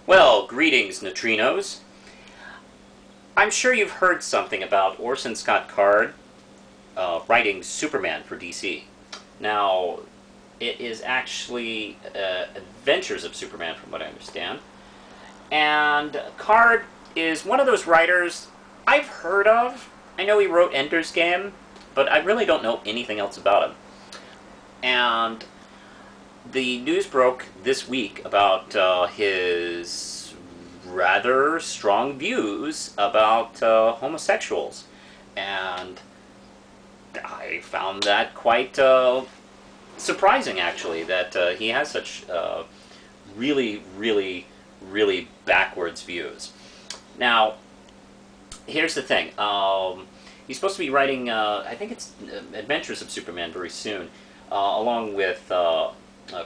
Well, greetings, neutrinos. I'm sure you've heard something about Orson Scott Card writing Superman for DC. Now, it is actually Adventures of Superman, from what I understand. And Card is one of those writers I've heard of. I know he wrote Ender's Game, but I really don't know anything else about him. And the news broke this week about his rather strong views about homosexuals, and I found that quite surprising, actually, that he has such really backwards views. Now, here's the thing. He's supposed to be writing, I think it's Adventures of Superman very soon, along with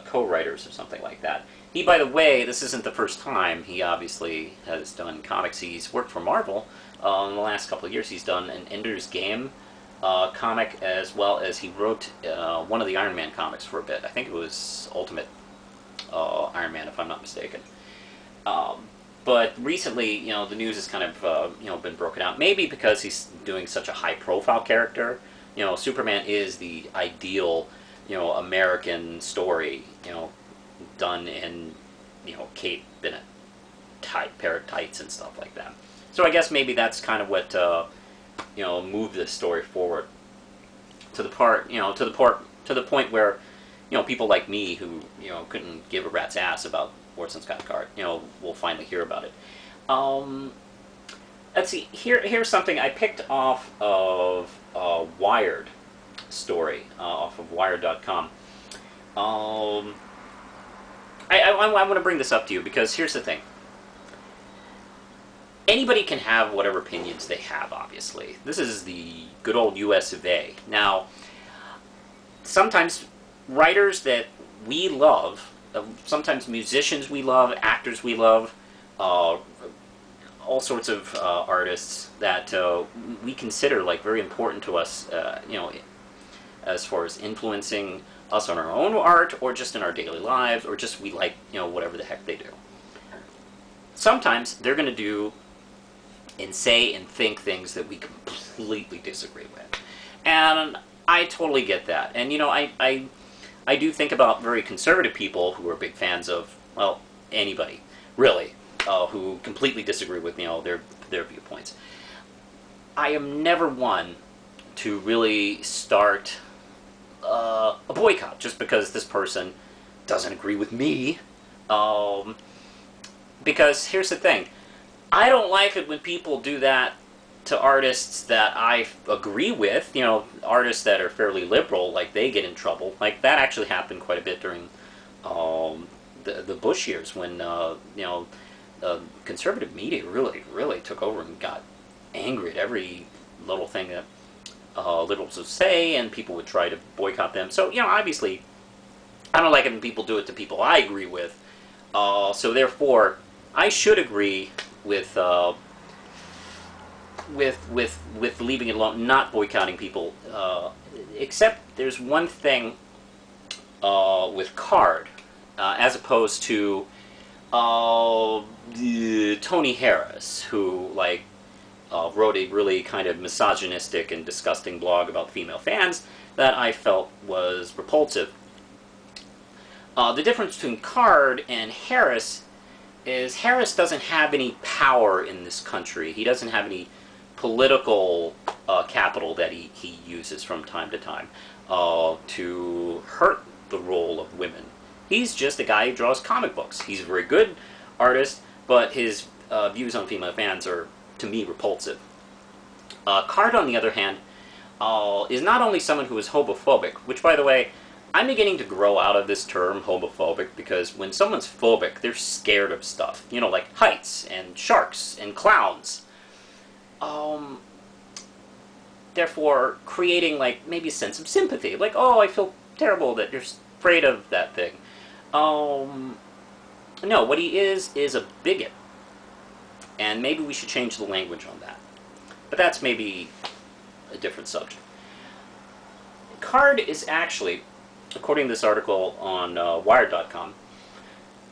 co-writers or something like that. He, by the way, this isn't the first time he obviously has done comics. He's worked for Marvel in the last couple of years. He's done an Ender's Game comic, as well as he wrote one of the Iron Man comics for a bit. I think it was Ultimate Iron Man, if I'm not mistaken. But recently, the news has kind of, been broken out. Maybe because he's doing such a high-profile character. Superman is the ideal, American story, done in, cape and a pair of tights and stuff like that. So I guess maybe that's kind of what, moved this story forward to the point where, people like me who, couldn't give a rat's ass about Orson Scott Card, will finally hear about it. Let's see. Here's something I picked off of Wired story, off of Wired.com. I want to bring this up to you because here's the thing. Anybody can have whatever opinions they have, obviously. This is the good old US of A. Now, sometimes writers that we love, sometimes musicians we love, actors we love, all sorts of artists that we consider like very important to us, as far as influencing us on our own art, or just in our daily lives, or just we like, whatever the heck they do. Sometimes they're going to do and say and think things that we completely disagree with. And I totally get that. And, I do think about very conservative people who are big fans of, well, anybody, really, who completely disagree with, their viewpoints. I am never one to really start a boycott just because this person doesn't agree with me. Because here's the thing. I don't like it when people do that to artists that I agree with, artists that are fairly liberal, like they get in trouble. Like that actually happened quite a bit during the Bush years when, conservative media really took over and got angry at every little thing that liberals would say, and people would try to boycott them. So, obviously, I don't like it when people do it to people I agree with. So therefore, I should agree with leaving it alone, not boycotting people. Except there's one thing with Card, as opposed to Tony Harris, who wrote a really kind of misogynistic and disgusting blog about female fans that I felt was repulsive. The difference between Card and Harris is Harris doesn't have any power in this country. He doesn't have any political capital that he uses from time to time to hurt the role of women. He's just a guy who draws comic books. He's a very good artist, but his views on female fans are, to me, repulsive. Card, on the other hand, is not only someone who is homophobic, which, by the way, I'm beginning to grow out of this term, homophobic, because when someone's phobic, they're scared of stuff. Like heights, and sharks, and clowns. Therefore, creating, maybe a sense of sympathy. Like, oh, I feel terrible that you're afraid of that thing. No, what he is a bigot. And maybe we should change the language on that. But that's maybe a different subject. Card is actually, according to this article on Wired.com,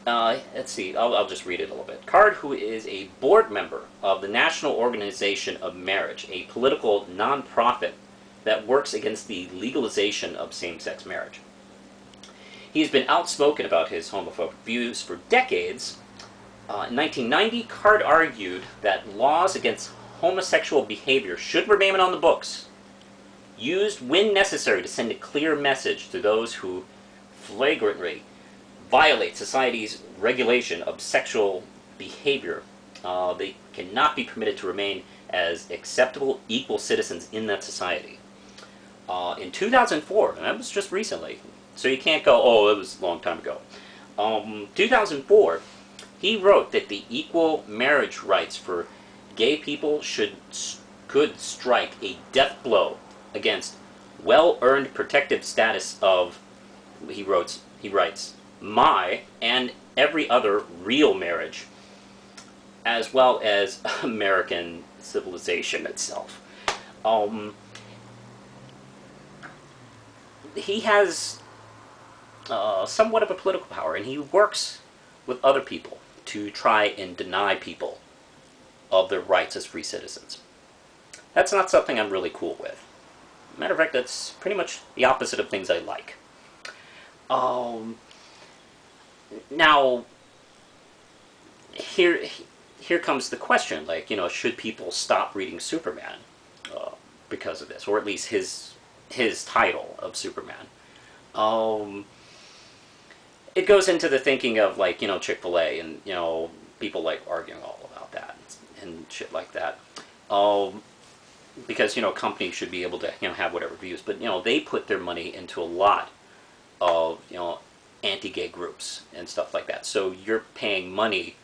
let's see, I'll just read it a little bit. Card, who is a board member of the National Organization of Marriage, a political nonprofit that works against the legalization of same-sex marriage. He has been outspoken about his homophobic views for decades. In 1990, Card argued that laws against homosexual behavior should remain on the books, used when necessary to send a clear message to those who flagrantly violate society's regulation of sexual behavior. They cannot be permitted to remain as acceptable, equal citizens in that society. In 2004, and that was just recently, so you can't go, oh, it was a long time ago. 2004, he wrote that the equal marriage rights for gay people could strike a death blow against well-earned protective status of, he writes, my and every other real marriage, as well as American civilization itself. He has somewhat of a political power, and he works with other people to try and deny people of their rights as free citizens. That's not something I'm really cool with. Matter of fact, that's pretty much the opposite of things I like. Now, here comes the question, like, you know, should people stop reading Superman because of this, or at least his title of Superman? It goes into the thinking of, like, you know, Chick-fil-A, and, you know, people like arguing all about that and shit like that. Because, you know, companies should be able to, you know, have whatever views, but, you know, they put their money into a lot of, you know, anti-gay groups and stuff like that. So you're paying money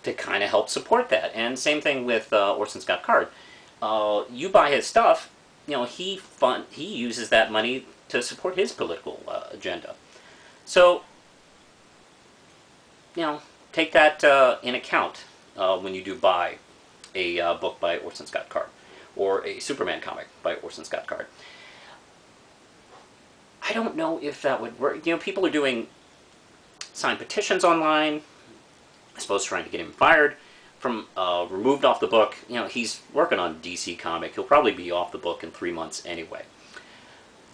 to kind of help support that. And same thing with Orson Scott Card. You buy his stuff, you know, he uses that money to support his political agenda. So, you know, take that in account when you do buy a book by Orson Scott Card, or a Superman comic by Orson Scott Card. I don't know if that would work. You know, people are doing signed petitions online, I suppose trying to get him fired, from removed off the book. You know, he's working on DC comic. He'll probably be off the book in 3 months anyway.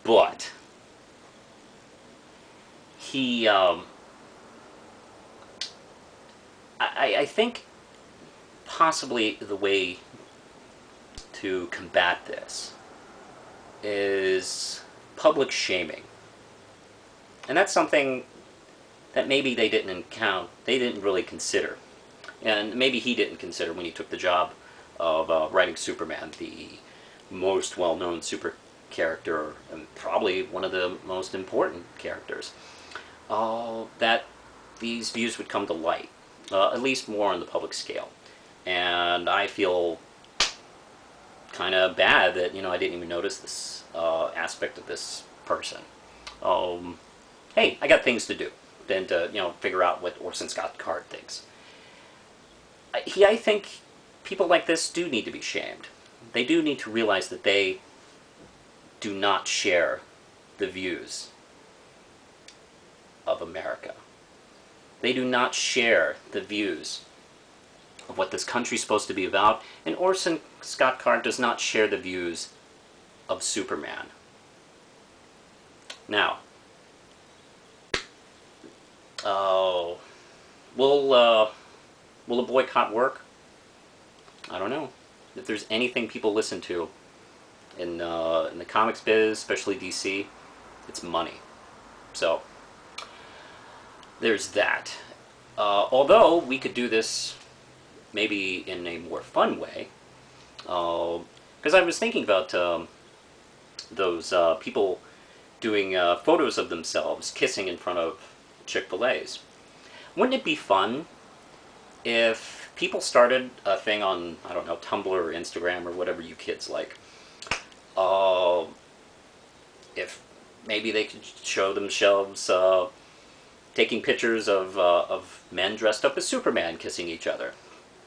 But he, I think possibly the way to combat this is public shaming. And that's something that maybe they didn't really consider. And maybe he didn't consider when he took the job of writing Superman, the most well-known super character, and probably one of the most important characters, that these views would come to light, at least more on the public scale. And I feel kind of bad that, you know, I didn't even notice this aspect of this person. Hey, I got things to do than to, you know, figure out what Orson Scott Card thinks. I think people like this do need to be shamed. They do need to realize that they do not share the views of America. They do not share the views of what this country is supposed to be about, and Orson Scott Card does not share the views of Superman. Now, will a boycott work? I don't know. If there's anything people listen to in the comics biz, especially DC, it's money. So there's that. Although we could do this maybe in a more fun way, because I was thinking about those people doing photos of themselves kissing in front of Chick-fil-A's. Wouldn't it be fun if people started a thing on, I don't know, Tumblr or Instagram or whatever you kids like? If maybe they could show themselves taking pictures of men dressed up as Superman kissing each other.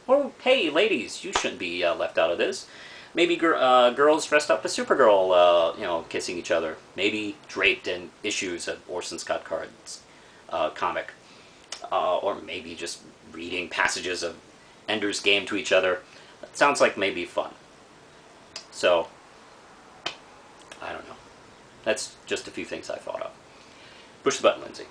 Or, hey, ladies, you shouldn't be left out of this. Maybe girls dressed up as Supergirl, you know, kissing each other. Maybe draped in issues of Orson Scott Card's comic. or maybe just reading passages of Ender's Game to each other. It sounds like maybe fun. So, I don't know. That's just a few things I thought of. Push the button, Lindsay.